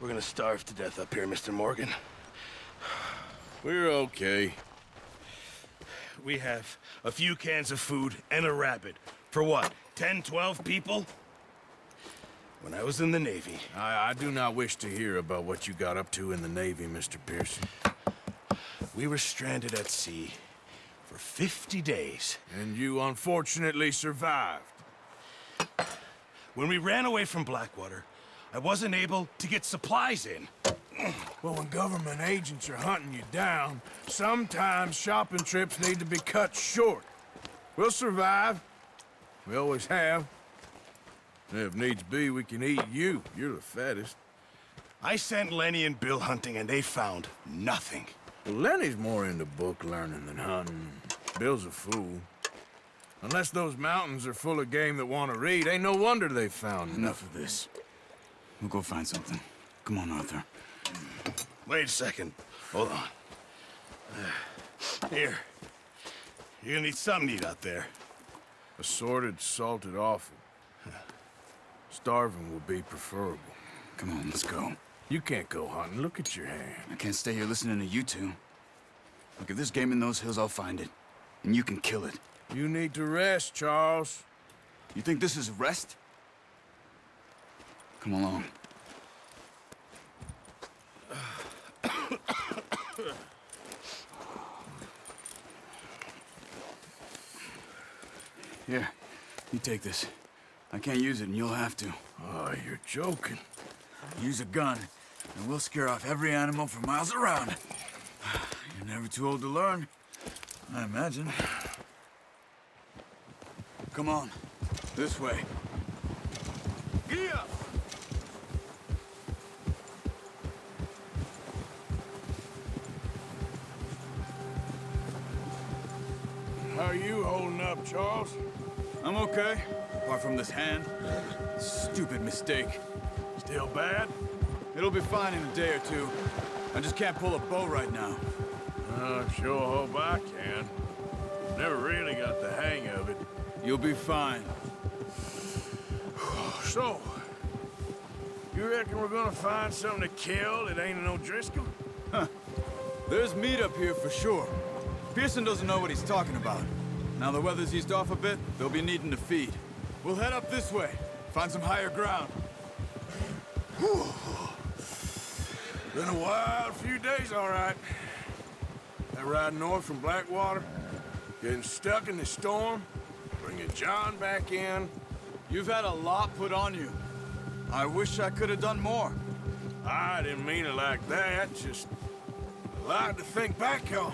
We're gonna starve to death up here, Mr. Morgan. We're okay. We have a few cans of food and a rabbit. For what, 10, 12 people? When I was in the Navy... I do not wish to hear about what you got up to in the Navy, Mr. Pearson. We were stranded at sea for 50 days. And you unfortunately survived. When we ran away from Blackwater, I wasn't able to get supplies in. Well, when government agents are hunting you down, sometimes shopping trips need to be cut short. We'll survive. We always have. And if needs be, we can eat you. You're the fattest. I sent Lenny and Bill hunting, and they found nothing. Well, Lenny's more into book learning than hunting. Bill's a fool. Unless those mountains are full of game that want to read, ain't no wonder they found Enough of this. We'll go find something. Come on, Arthur. Wait a second. Hold on. Here. You're gonna need something to eat out there. Assorted, salted offal. Starving will be preferable. Come on, let's go. You can't go hunting. Look at your hand. I can't stay here listening to you two. Look, if there's game in those hills, I'll find it. And you can kill it. You need to rest, Charles. You think this is rest? Come along. Here, you take this. I can't use it, and you'll have to. Oh, you're joking. Use a gun, and we'll scare off every animal for miles around. You're never too old to learn, I imagine. Come on, this way. Gia! How are you holding up, Charles? I'm okay, apart from this hand. Stupid mistake. Still bad? It'll be fine in a day or two. I just can't pull a bow right now. I sure hope I can. Never really got the hang of it. You'll be fine. So, you reckon we're gonna find something to kill that ain't no Driscoll? Huh. There's meat up here for sure. Pearson doesn't know what he's talking about. Now the weather's eased off a bit, they'll be needing to feed. We'll head up this way, find some higher ground. Whew. Been a wild few days, all right. That ride north from Blackwater, getting stuck in the storm, bringing John back in. You've had a lot put on you. I wish I could have done more. I didn't mean it like that, just a lot to think back on.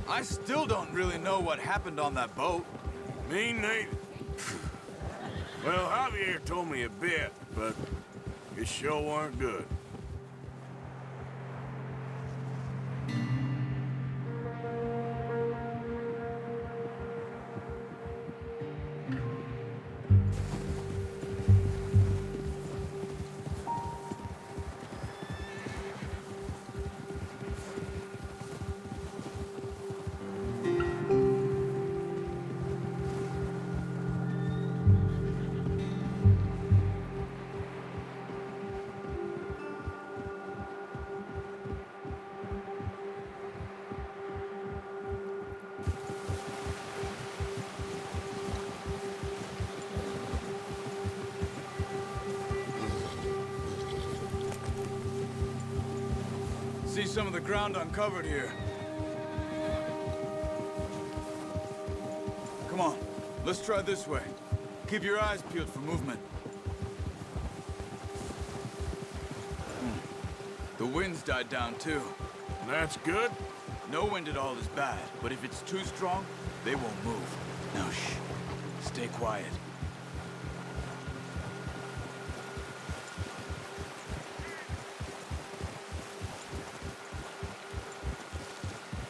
I still don't really know what happened on that boat. Me neither. Well, Javier told me a bit, but it sure weren't good. See some of the ground uncovered here. Come on, let's try this way. Keep your eyes peeled for movement. The wind's died down too. That's good. No wind at all is bad, but if it's too strong, they won't move. Now shh, stay quiet.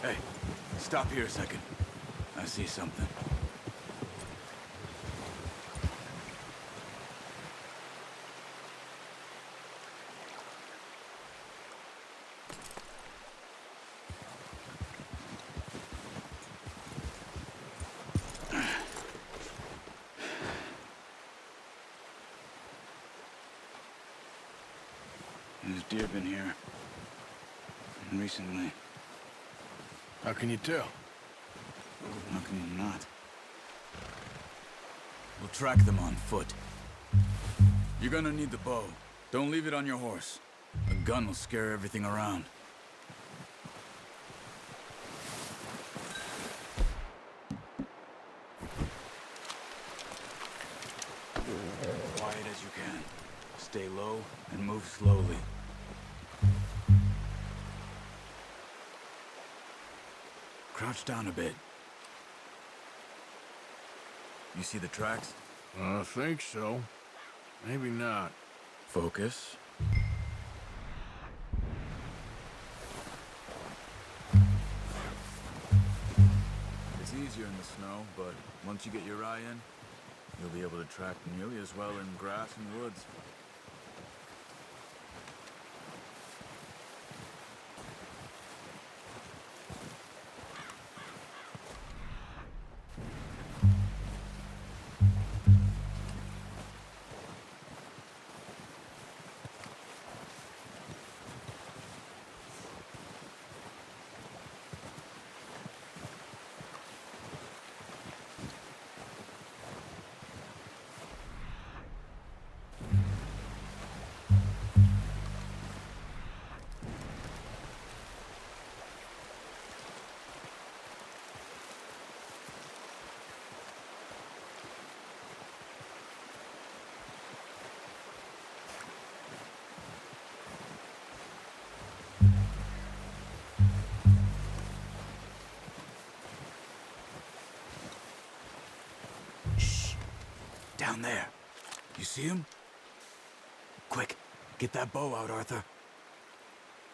Hey, stop here a second. I see something. There's deer been here. And recently. How can you tell? How can you not? We'll track them on foot. You're gonna need the bow. Don't leave it on your horse. A gun will scare everything around. Quiet as you can. Stay low and move slowly. Crouch down a bit. You see the tracks? I think so. Maybe not. Focus. It's easier in the snow, but once you get your eye in, you'll be able to track nearly as well in grass and woods. Down there. You see him? Quick, get that bow out, Arthur.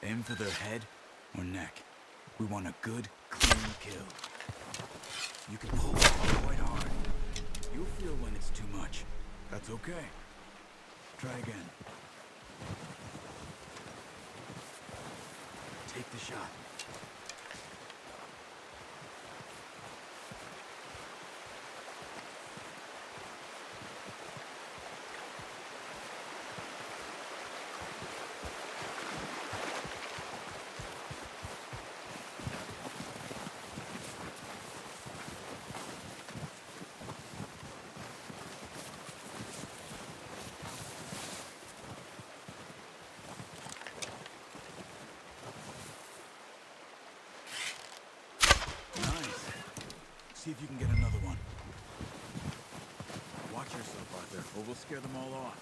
Aim for their head or neck. We want a good, clean kill. You can pull quite hard. You'll feel when it's too much. That's okay. Try again. Take the shot. See if you can get another one. Watch yourself, Arthur, or we'll scare them all off.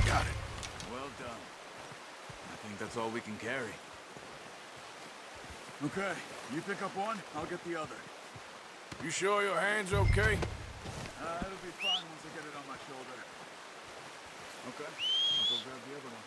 Got it. Well done. I think that's all we can carry. Okay, you pick up one, I'll get the other. You sure your hand's okay? It'll be fine once I get it on my shoulder. Okay, I'll go grab the other one.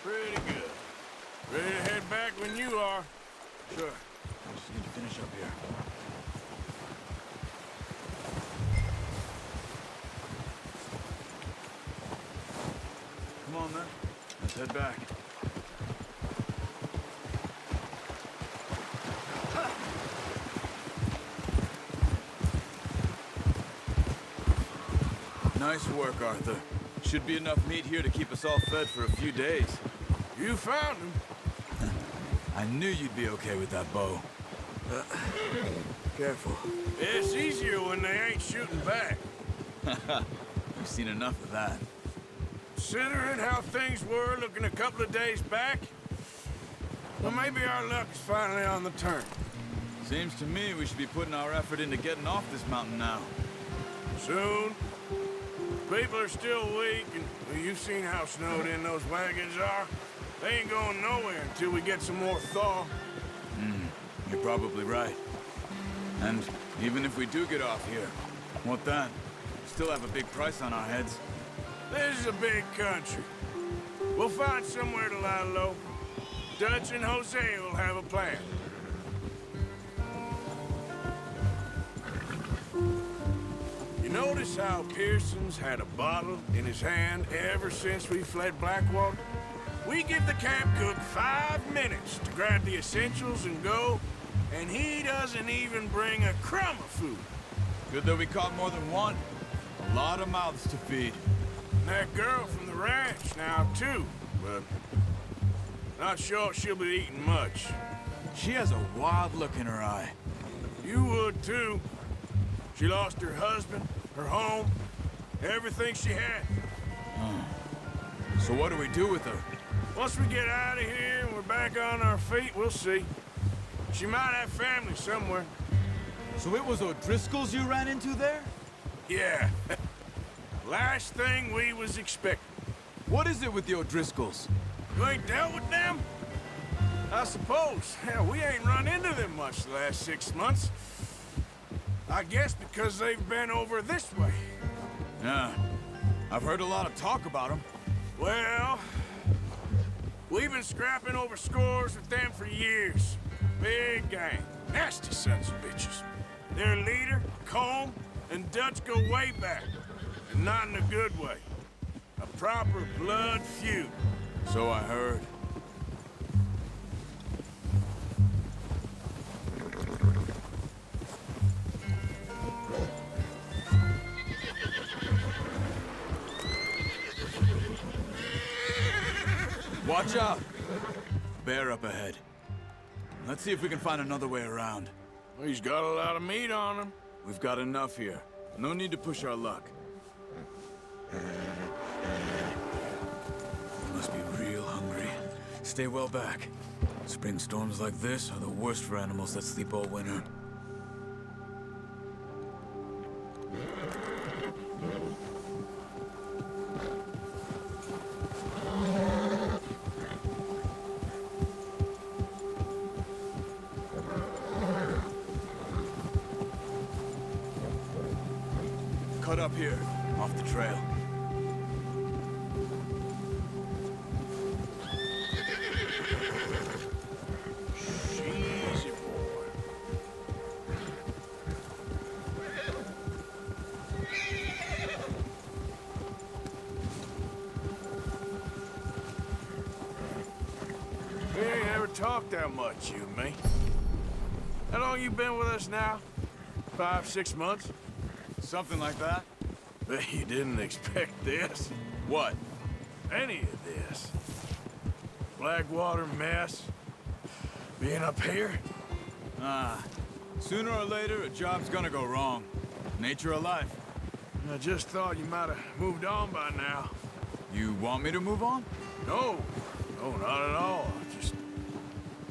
Pretty good. Ready to head back when you are. Sure. I just need to finish up here. Come on, then. Let's head back. Nice work, Arthur. Should be enough meat here to keep us all fed for a few days. You found him. I knew you'd be okay with that bow. Careful. It's easier when they ain't shooting back. You've seen enough of that. Considering how things were looking a couple of days back, well, maybe our luck is finally on the turn. Seems to me we should be putting our effort into getting off this mountain now. Soon. People are still weak, and well, you've seen how snowed in those wagons are. They ain't going nowhere until we get some more thaw. You're probably right. And even if we do get off here, what then? We still have a big price on our heads. This is a big country. We'll find somewhere to lie low. Dutch and Jose will have a plan. You notice how Pearson's had a bottle in his hand ever since we fled Blackwater? We give the camp cook 5 minutes to grab the essentials and go, and he doesn't even bring a crumb of food. Good that we caught more than one. A lot of mouths to feed. And that girl from the ranch now, too, but not sure she'll be eating much. She has a wild look in her eye. You would, too. She lost her husband, her home, everything she had. So what do we do with her? Once we get out of here and we're back on our feet, we'll see. She might have family somewhere. So it was O'Driscoll's you ran into there? Yeah. Last thing we was expecting. What is it with the O'Driscolls? You ain't dealt with them? I suppose. Hell, we ain't run into them much the last 6 months. I guess because they've been over this way. Yeah. I've heard a lot of talk about them. Well, we've been scrapping over scores with them for years. Big gang. Nasty sons of bitches. Their leader, Colm, and Dutch go way back. And not in a good way. A proper blood feud. So I heard. Watch out! Bear up ahead. Let's see if we can find another way around. He's got a lot of meat on him. We've got enough here. No need to push our luck. You must be real hungry. Stay well back. Spring storms like this are the worst for animals that sleep all winter. Cut up here, off the trail. Easy, boy. We ain't ever talked that much, you and me. How long you been with us now? 5, 6 months? Something like that? Bet you didn't expect this. What? Any of this. Blackwater mess. Being up here. Sooner or later, a job's gonna go wrong. Nature of life. I just thought you might have moved on by now. You want me to move on? No. No, not at all.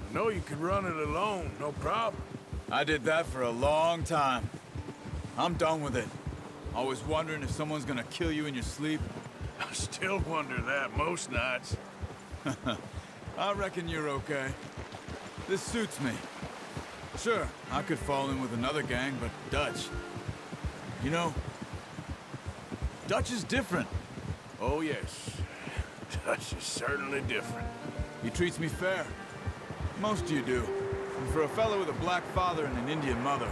I know you could run it alone, no problem. I did that for a long time. I'm done with it. Always wondering if someone's gonna kill you in your sleep. I still wonder that most nights. I reckon you're okay. This suits me. Sure, I could fall in with another gang, but Dutch... You know, Dutch is different. Oh, yes. Dutch is certainly different. He treats me fair. Most of you do. And for a fellow with a black father and an Indian mother,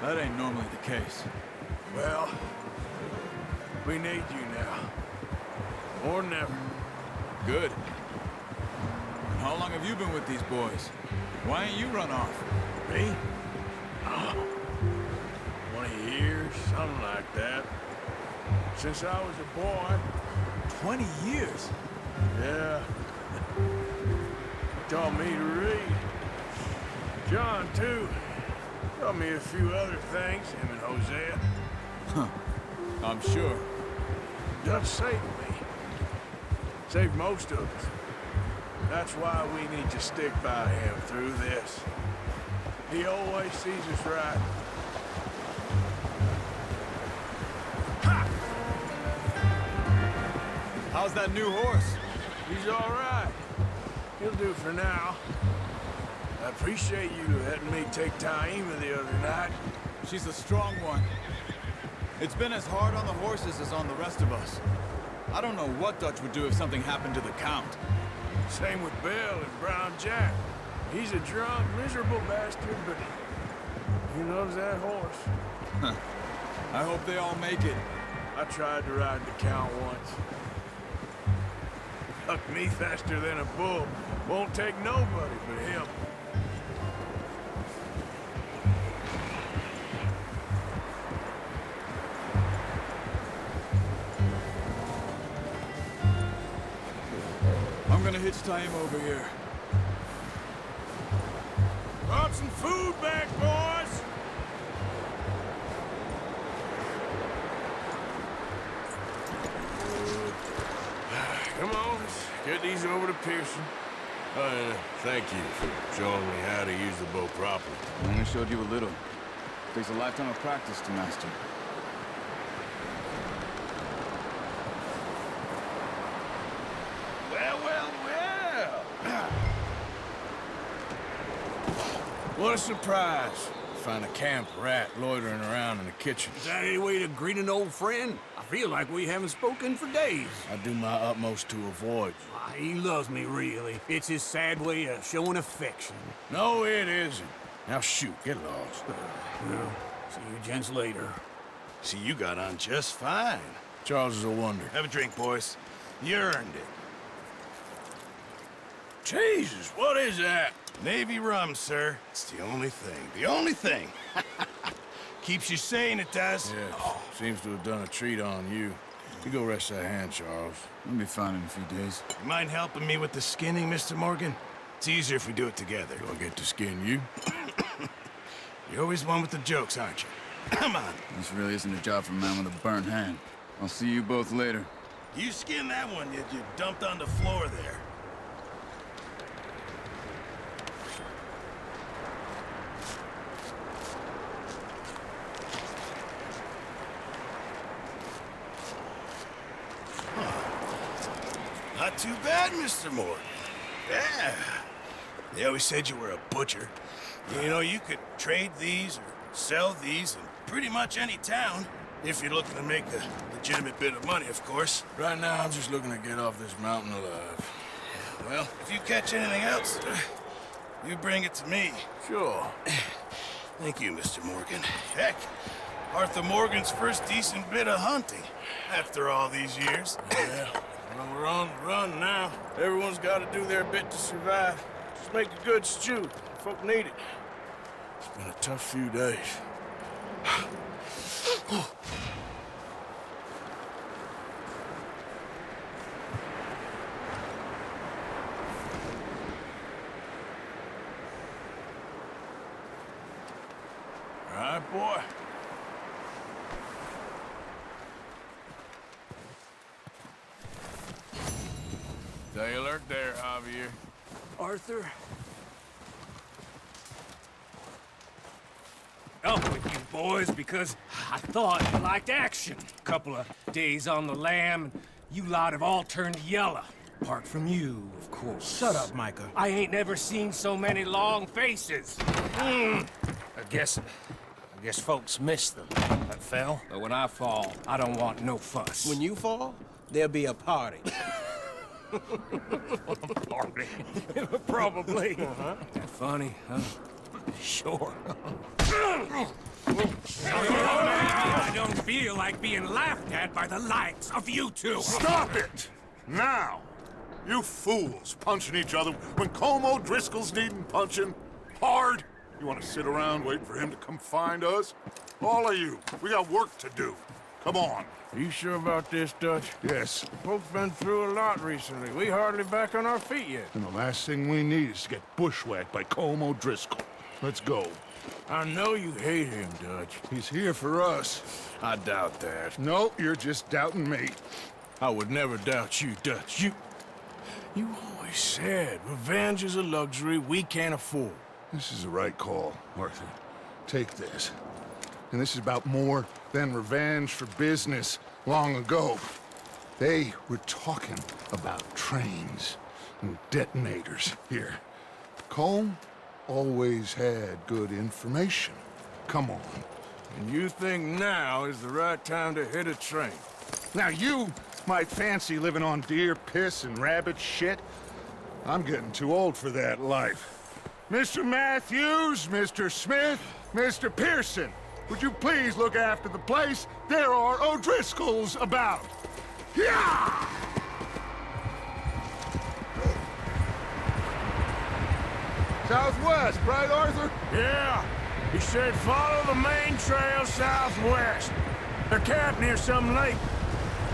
that ain't normally the case. Well, we need you now. More than ever. Good. And how long have you been with these boys? Why ain't you run off? Me? Oh, 20 years, something like that. Since I was a boy. 20 years? Yeah. Taught me to read. John, too. Taught me a few other things, him and Hosea. Huh. I'm sure. Dutch saved me. Saved most of us. That's why we need to stick by him through this. He always sees us right. How's that new horse? He's all right. He'll do for now. I appreciate you letting me take Taima the other night. She's a strong one. It's been as hard on the horses as on the rest of us. I don't know what Dutch would do if something happened to the Count. Same with Bill and Brown Jack. He's a drunk, miserable bastard, but he loves that horse. I hope they all make it. I tried to ride the Count once. Hucked me faster than a bull. Won't take nobody but him. I'm gonna hitch time over here. Brought some food back, boys! Come on, let's get these over to Pearson. Thank you for showing me how to use the bow properly. I only showed you a little. Takes a lifetime of practice to master. Well, well, well! What a surprise. Find a camp rat loitering around in the kitchen. Is that any way to greet an old friend? I feel like we haven't spoken for days. I do my utmost to avoid you. Why, he loves me, really. It's his sad way of showing affection. No, it isn't. Now shoot, get lost. Well, see you gents later. See, you got on just fine. Charles is a wonder. Have a drink, boys. You earned it. Jesus, what is that? Navy rum, sir. It's the only thing. The only thing. Keeps you sane, it does. Yes, seems to have done a treat on you. You go rest that hand, Charles. We'll be fine in a few days. You mind helping me with the skinning, Mr. Morgan? It's easier if we do it together. Do I get to skin you? You're always one with the jokes, aren't you? Come on. This really isn't a job for a man with a burnt hand. I'll see you both later. You skinned that one you dumped on the floor there. Not too bad, Mr. Morgan. Yeah. They always said you were a butcher. You know, you could trade these or sell these in pretty much any town. If you're looking to make a legitimate bit of money, of course. Right now, I'm just looking to get off this mountain alive. Well, if you catch anything else, you bring it to me. Sure. Thank you, Mr. Morgan. Heck, Arthur Morgan's first decent bit of hunting after all these years. Yeah. Well, we're on the run now. Everyone's got to do their bit to survive. Just make a good stew. Folk need it. It's been a tough few days. All right, boy. Stay alert there, Javier. Arthur? Up with you boys because I thought you liked action. Couple of days on the lam, and you lot have all turned yellow. Apart from you, of course. Shut up, Micah. I ain't never seen so many long faces. I guess folks miss them. That fell. But when I fall, I don't want no fuss. When you fall, there'll be a party. Party. Probably. Funny, huh? Sure. I don't feel like being laughed at by the likes of you two. Stop it! Now! You fools punching each other when Como Driscoll's needing punching. Hard! You want to sit around waiting for him to come find us? All of you, we got work to do. Come on. Are you sure about this, Dutch? Yes. Folks been through a lot recently. We hardly back on our feet yet. And the last thing we need is to get bushwhacked by Como Driscoll. Let's go. I know you hate him, Dutch. He's here for us. I doubt that. No, you're just doubting me. I would never doubt you, Dutch. You always said revenge is a luxury we can't afford. This is the right call, Arthur. Take this. And this is about more than revenge for business long ago. They were talking about trains and detonators here. Colm always had good information. Come on. And you think now is the right time to hit a train? Now you might fancy living on deer piss and rabbit shit. I'm getting too old for that life. Mr. Matthews, Mr. Smith, Mr. Pearson, would you please look after the place? There are O'Driscolls about. Yeah! Southwest, right, Arthur? Yeah. He said follow the main trail southwest. They're camped near some lake.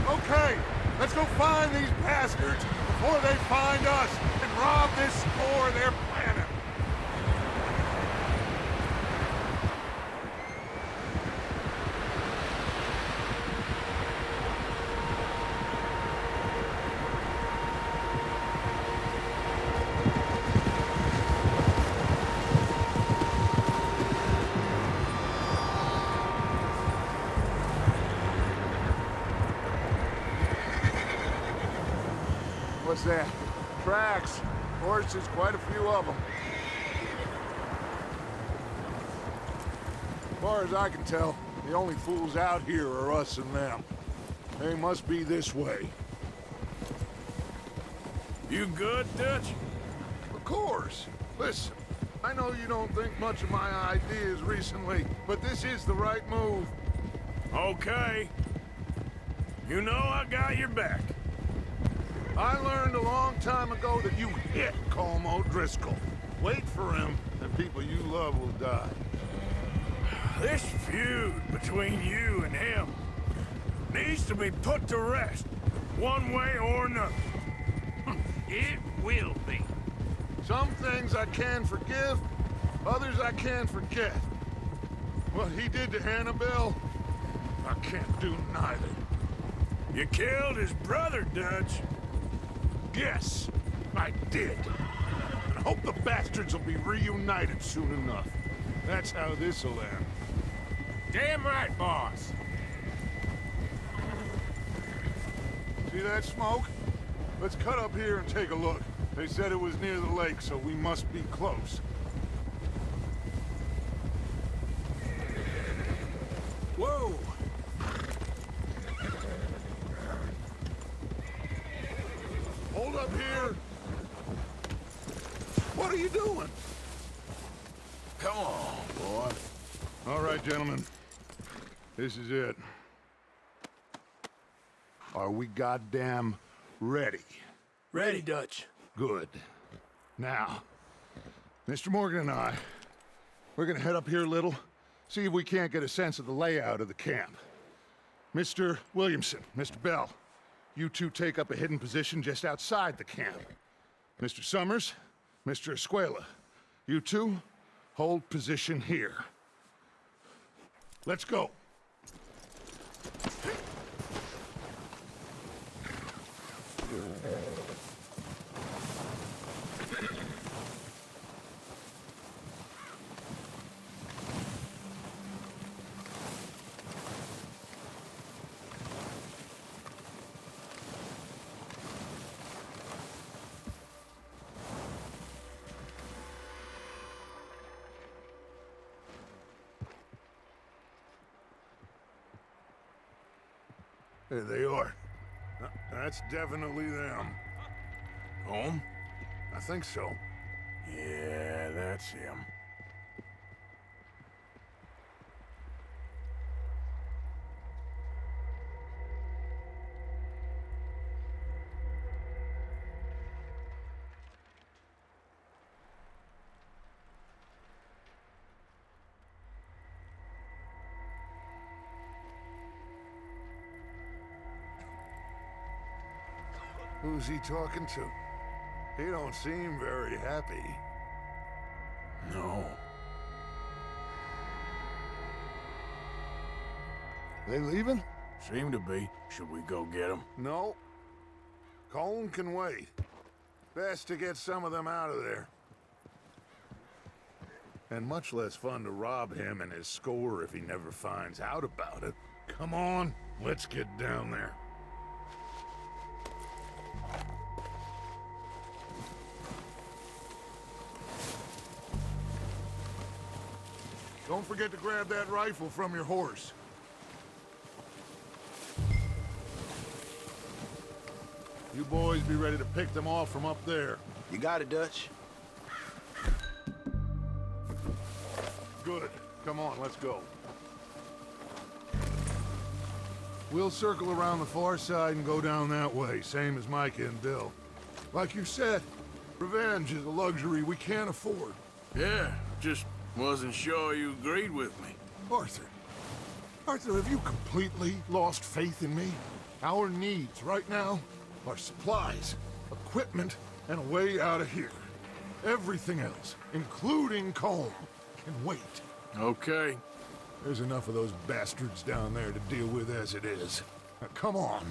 Okay, let's go find these bastards before they find us and rob this store they're planning. What's that? Tracks. Horses, quite a few of them. As far as I can tell, the only fools out here are us and them. They must be this way. You good, Dutch? Of course. Listen, I know you don't think much of my ideas recently, but this is the right move. Okay. You know I got your back. I learned a long time ago that you hit Colm O'Driscoll. Wait for him, and people you love will die. This feud between you and him needs to be put to rest, one way or another. It will be. Some things I can forgive, others I can't forget. What he did to Annabelle, I can't do neither. You killed his brother, Dutch. Yes, I did. And I hope the bastards will be reunited soon enough. That's how this'll end. Damn right, boss. See that smoke? Let's cut up here and take a look. They said it was near the lake, so we must be close. Whoa! Hold up here! What are you doing? Come on, boy. All right, gentlemen. This is it. Are we goddamn ready? Ready, Dutch. Good. Now, Mr. Morgan and I, we're gonna head up here a little, see if we can't get a sense of the layout of the camp. Mr. Williamson, Mr. Bell, you two take up a hidden position just outside the camp. Mr. Summers, Mr. Escuela, you two hold position here. Let's go. There they are. That's definitely them. Home? I think so. Yeah, that's him. Who's he talking to? He don't seem very happy. No. They leaving? Seem to be. Should we go get them? No. Colm can wait. Best to get some of them out of there. and much less fun to rob him and his score if he never finds out about it. Come on, let's get down there. Don't forget to grab that rifle from your horse. You boys be ready to pick them off from up there. You got it, Dutch. Good. Come on, let's go. We'll circle around the far side and go down that way, same as Micah and Bill. Like you said, revenge is a luxury we can't afford. Yeah, just wasn't sure you agreed with me. Arthur. Arthur, have you completely lost faith in me? Our needs right now are supplies, equipment, and a way out of here. Everything else, including Colm, can wait. Okay. There's enough of those bastards down there to deal with as it is. Now, come on.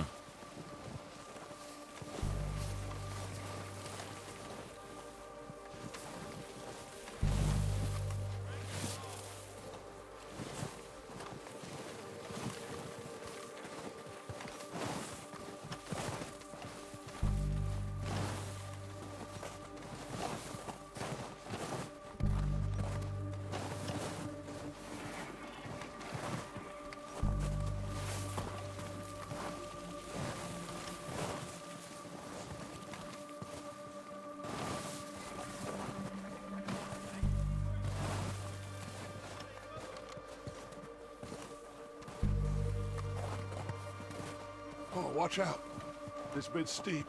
Oh, watch out. This bit's steep.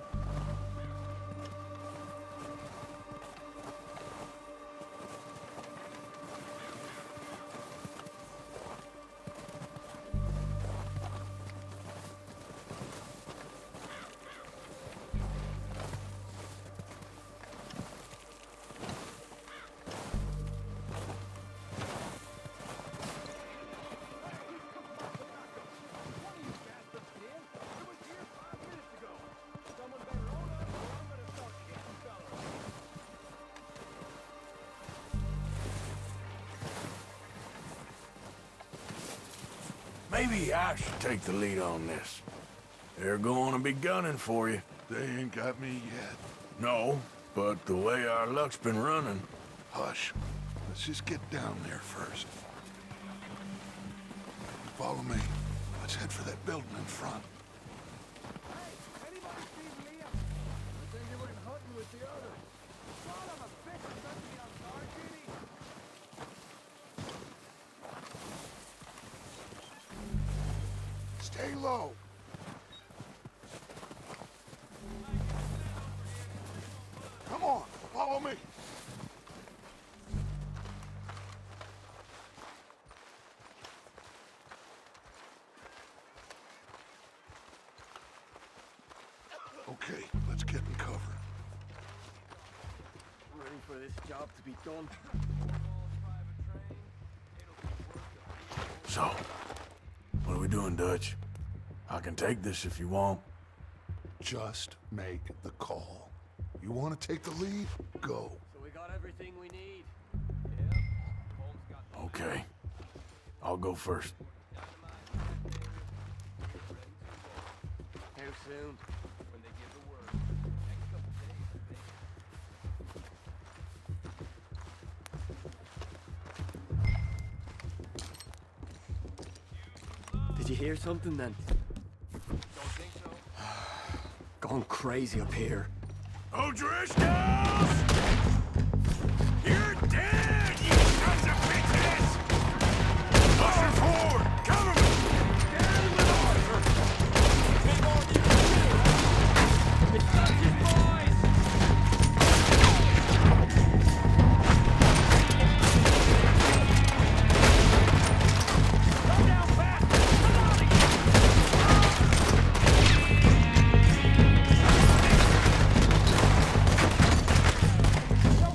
Maybe I should take the lead on this. They're going to be gunning for you. They ain't got me yet. No, but the way our luck's been running... Hush. Let's just get down there first. Follow me. Let's head for that building in front. Stay low. Come on, follow me. Okay, let's get in cover. Ready for this job to be done. So, what are we doing, Dutch? I can take this if you want. Just make the call. You want to take the lead? Go. So we got everything we need. Okay. I'll go first. How soon? When they give the word. Did you hear something then? Don't think so. Gone crazy up here. O'Driscolls! You're dead, you sons of bitches! Pushing forward! Cover me! Down with Arthur! Take on you too! It's not his boys! Go down fast! Come on! Come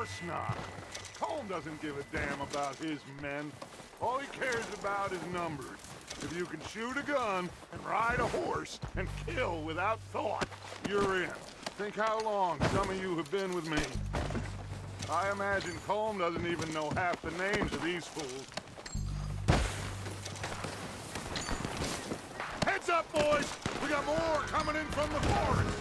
course not. Colm doesn't give a damn about his men. All he cares about is numbers. If you can shoot a gun and ride a horse and kill without thought, you're in. Think how long some of you have been with me. I imagine Colm doesn't even know half the names of these fools. Heads up, boys! We got more coming in from the forest!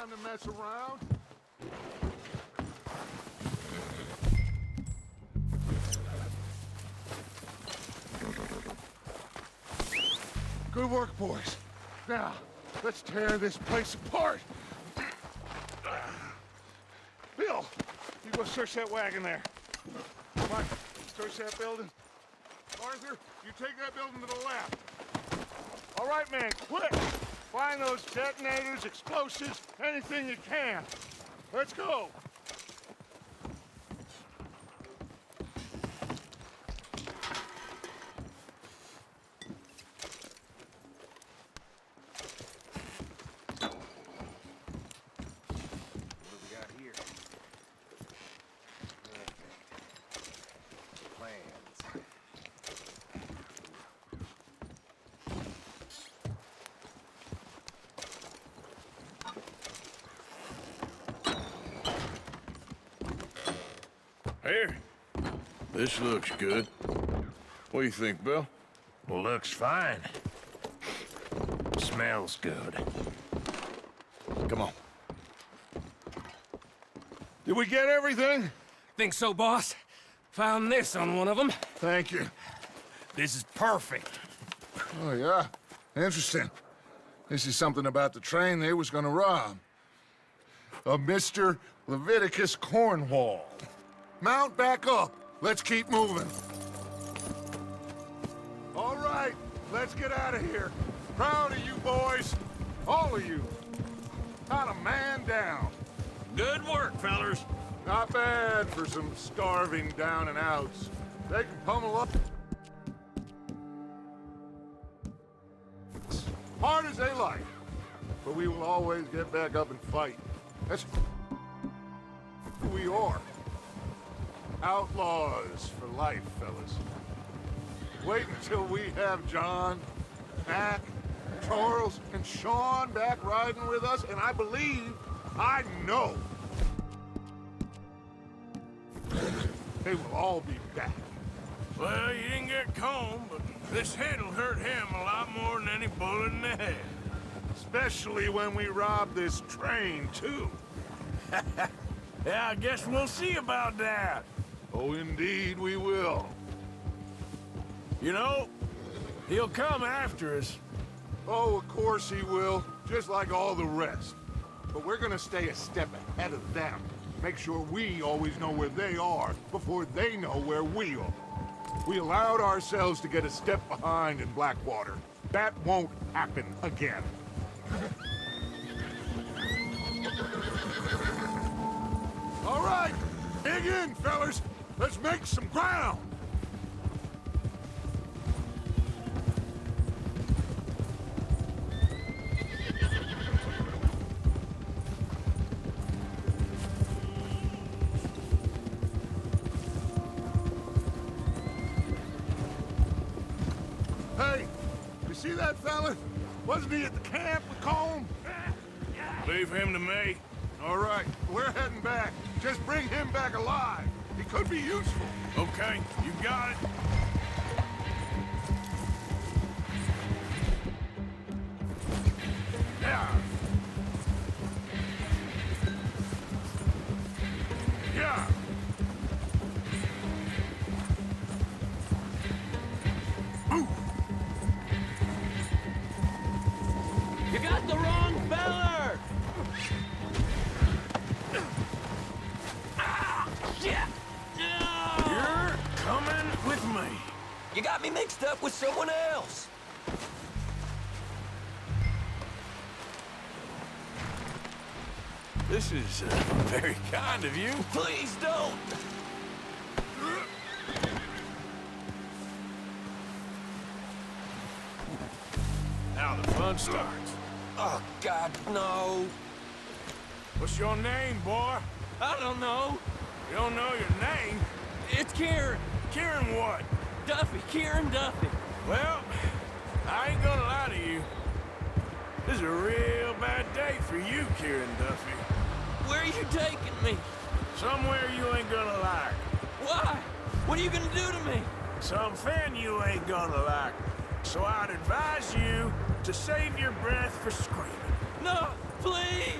To mess around. Good work, boys. Now, let's tear this place apart. Bill, you go search that wagon there. Come on, search that building. Arthur, you take that building to the left. All right, man, quick! Find those detonators, explosives, anything you can. Let's go. What do we got here? Plans. Here. This looks good. What do you think, Bill? Looks fine. Smells good. Come on. Did we get everything? Think so, boss? Found this on one of them. Thank you. This is perfect. Oh, yeah? Interesting. This is something about the train they was gonna rob. A Mr. Leviticus Cornwall. Mount back up. Let's keep moving. All right, let's get out of here. Proud of you boys. All of you. Not a man down. Good work, fellers. Not bad for some starving down and outs. They can pummel up hard as they like. But we will always get back up and fight. That's who we are. Outlaws for life, fellas. Wait until we have John, Mac, Charles, and Sean back riding with us, and I believe, I know, They will all be back. Well, you didn't get Combe, but this hit'll hurt him a lot more than any bullet in the head. Especially when we rob this train, too. Yeah, I guess we'll see about that. Oh, indeed we will. You know, he'll come after us. Oh, of course he will, just like all the rest. But we're gonna stay a step ahead of them. Make sure we always know where they are before they know where we are. We allowed ourselves to get a step behind in Blackwater. That won't happen again. All right, dig in, fellas. Let's make some ground. Hey, you see that fella? Wasn't he at the camp with Colm? Leave him to me. All right, we're heading back. Just bring him back alive. He could be useful. Okay, you got it. Yeah. Yeah. You got the wrong feller! Shit! You're coming with me. You got me mixed up with someone else. This is very kind of you. Please don't! Now the fun starts. Oh, God, no. What's your name, boy? I don't know. You don't know your name? It's Kieran. Kieran what? Duffy. Kieran Duffy. Well, I ain't gonna lie to you. This is a real bad day for you, Kieran Duffy. Where are you taking me? Somewhere you ain't gonna like. Why? What are you gonna do to me? Something you ain't gonna like. So I'd advise you to save your breath for screaming. No, please!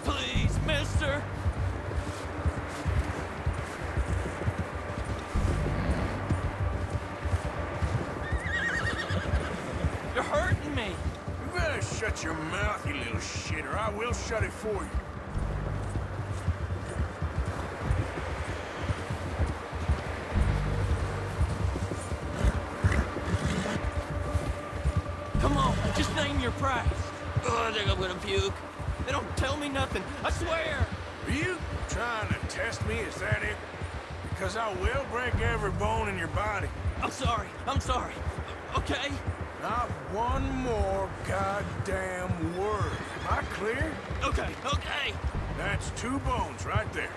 Please, mister! You're hurting me! You better shut your mouth, you little shit, or I will shut it for you. Come on, just name your price. Oh, I think I'm gonna puke. They don't tell me nothing, I swear! Are you trying to test me? Is that it? Because I will break every bone in your body. I'm sorry, okay? Not one more goddamn word. Am I clear? Okay. That's 2 bones right there.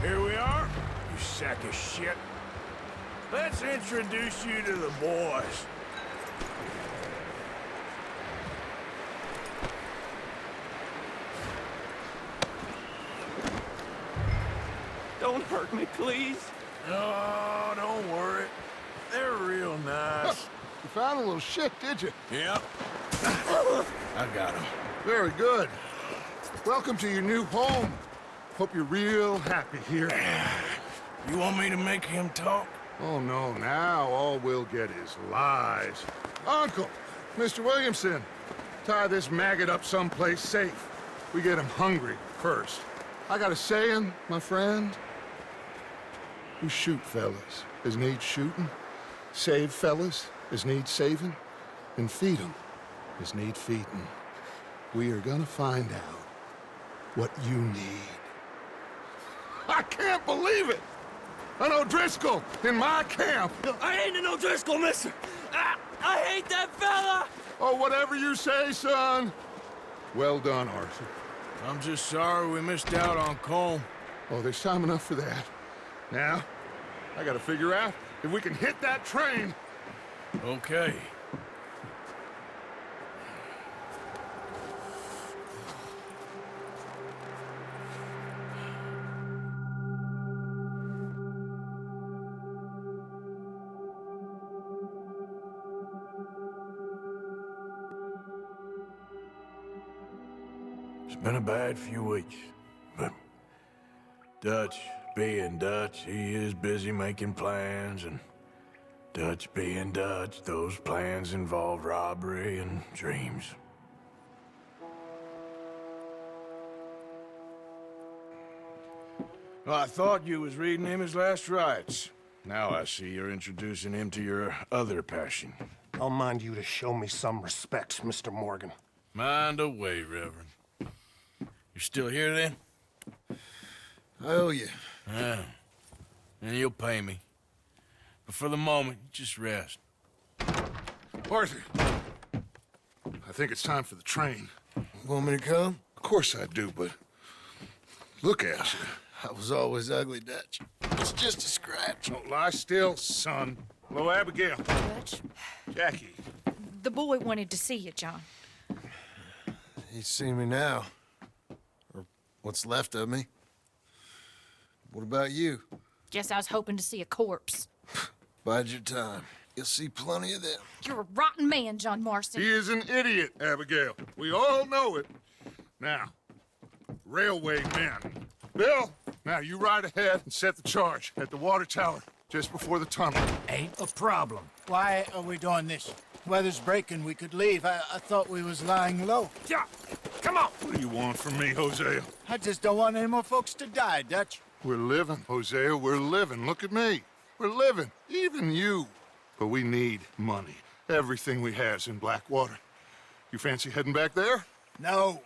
Here we are, you sack of shit. Let's introduce you to the boys. Don't hurt me, please. Oh, don't worry. They're real nice. You found a little shit, did you? Yep. I got him. Very good. Welcome to your new home. Hope you're real happy here. You want me to make him talk? Oh, no, now all we'll get is lies. Uncle, Mr. Williamson, tie this maggot up someplace safe. We get him hungry first. I got a saying, my friend. We shoot fellas as need shooting, save fellas as need saving, and feed 'em as need feeding. We are gonna find out what you need. I can't believe it! An O'Driscoll in my camp! I ain't an O'Driscoll, mister! I hate that fella! Oh, whatever you say, son. Well done, Arthur. I'm just sorry we missed out on Colm. Oh, there's time enough for that. Now, I gotta figure out if we can hit that train. Okay. It's been a bad few weeks, but Dutch being Dutch, he is busy making plans, and Dutch being Dutch, those plans involve robbery and dreams. Well, I thought you was reading him his last rites. Now I see you're introducing him to your other passion. I'll mind you to show me some respect, Mr. Morgan. Mind away, Reverend. You still here, then? I owe you. Yeah. And you'll pay me. But for the moment, just rest. Arthur, I think it's time for the train. Want me to come? Of course I do, but look at you. I was always ugly, Dutch. It's just a scratch. Don't lie still, son. Hello, Abigail. Dutch, Jackie. the boy wanted to see you, John. He's seen me now. Or what's left of me. What about you? Guess I was hoping to see a corpse. Bide your time. You'll see plenty of them. You're a rotten man, John Marston. He is an idiot, Abigail. We all know it. Now, railway men. Bill, now you ride ahead and set the charge at the water tower just before the tunnel. Ain't a problem. Why are we doing this? Weather's breaking, we could leave. I thought we was lying low. Yeah, come on. What do you want from me, Hosea? I just don't want any more folks to die, Dutch. We're living, Hosea, we're living. Look at me. We're living, even you. But we need money. Everything we has in Blackwater. You fancy heading back there? No.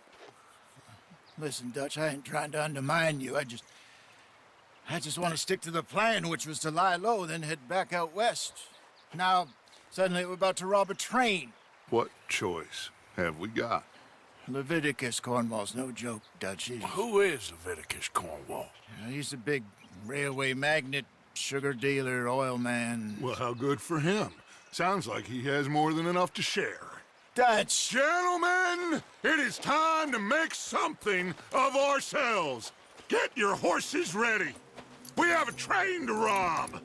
Listen, Dutch, I ain't trying to undermine you. I just want to stick to the plan, which was to lie low, then head back out west. Now, suddenly we're about to rob a train. What choice have we got? Leviticus Cornwall's no joke, Dutch. Who is Leviticus Cornwall? He's a big railway magnate, sugar dealer, oil man. Well, how good for him. Sounds like he has more than enough to share. Dutch! Gentlemen, it is time to make something of ourselves. Get your horses ready. We have a train to rob.